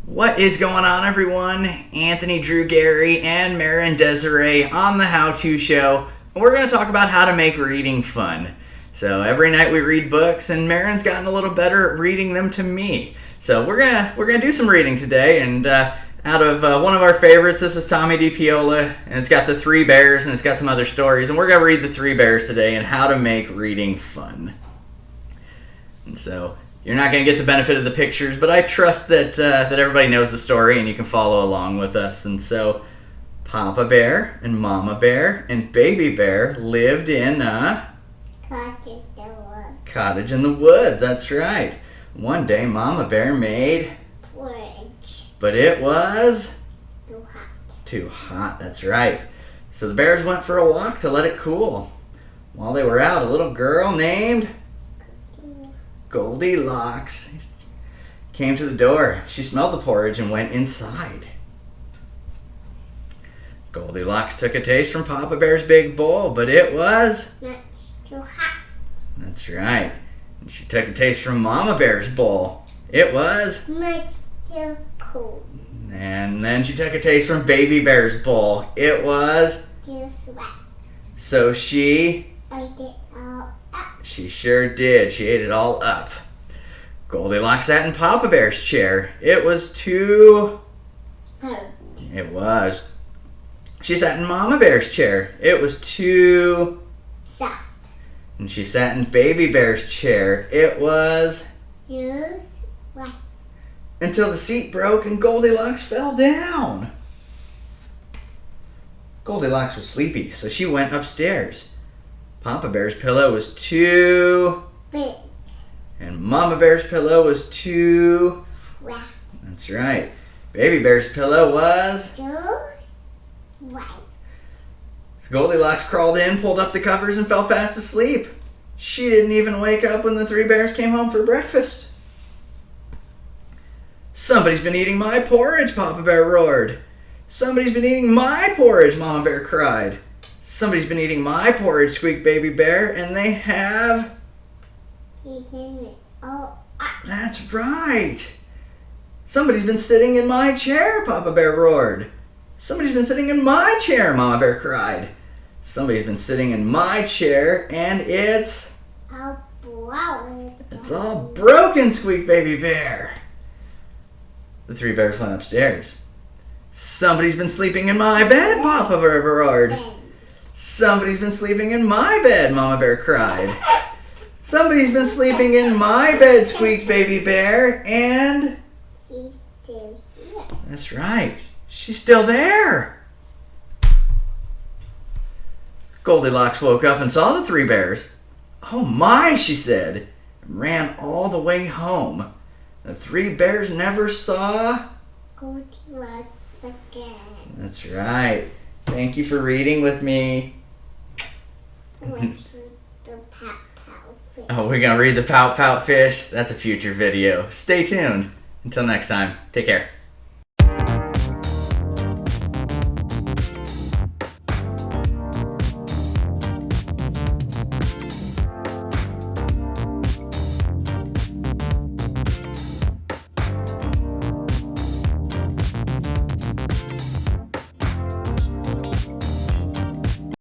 What is going on, everyone? Anthony, Drew, Gary, and Marin Desiree on the How To Show. We're going to talk about how to make reading fun. So every night we read books, and Marin's gotten a little better at reading them to me. So we're gonna do some reading today, and out of one of our favorites, this is Tommy DiPiola, and it's got the Three Bears, and it's got some other stories, and we're gonna read the Three Bears today and how to make reading fun. And so you're not going to get the benefit of the pictures, but I trust that everybody knows the story and you can follow along with us. And so, Papa Bear and Mama Bear and Baby Bear lived in a cottage in the woods. That's right. One day, Mama Bear made porridge, but it was too hot. too hot. That's right. So the bears went for a walk to let it cool. While they were out, a little girl named Goldilocks came to the door. She smelled the porridge and went inside. Goldilocks took a taste from Papa Bear's big bowl, but it was Much too hot. That's right. And she took a taste from Mama Bear's bowl. It was Much too cold. And then she took a taste from Baby Bear's bowl. It was Too sweat. So she I did all up. She sure did. She ate it all up. Goldilocks sat in Papa Bear's chair. It was too Hurt. It was. She sat in Mama Bear's chair. It was too Soft. And she sat in Baby Bear's chair. It was Too sweat. until the seat broke and Goldilocks fell down. Goldilocks was sleepy, so she went upstairs. Papa Bear's pillow was too Big. and Mama Bear's pillow was too Wet. That's right. Baby Bear's pillow was Too white. So Goldilocks crawled in, pulled up the covers, and fell fast asleep. She didn't even wake up when the Three Bears came home for breakfast. Somebody's been eating my porridge, Papa Bear roared. Somebody's been eating my porridge, Mama Bear cried. Somebody's been eating my porridge, squeaked Baby Bear, and they have... Eating it all up. That's right. Somebody's been sitting in my chair, Papa Bear roared. Somebody's been sitting in my chair, Mama Bear cried. Somebody's been sitting in my chair, and it's All brown. all broken, squeaked Baby Bear. The Three Bears went upstairs. Somebody's been sleeping in my bed, Papa Bear roared. Then Somebody's been sleeping in my bed, Mama Bear cried. Somebody's been sleeping in my bed, squeaked Baby Bear, and... she's still here. That's right. She's still there. Goldilocks woke up and saw the Three Bears. Oh my, she said, and ran all the way home. The Three Bears never saw... Goldilocks again. That's right. Thank you for reading with me. What's the pow fish? Oh, we're going to read the Pout Pout Fish? That's a future video. Stay tuned. Until next time, take care.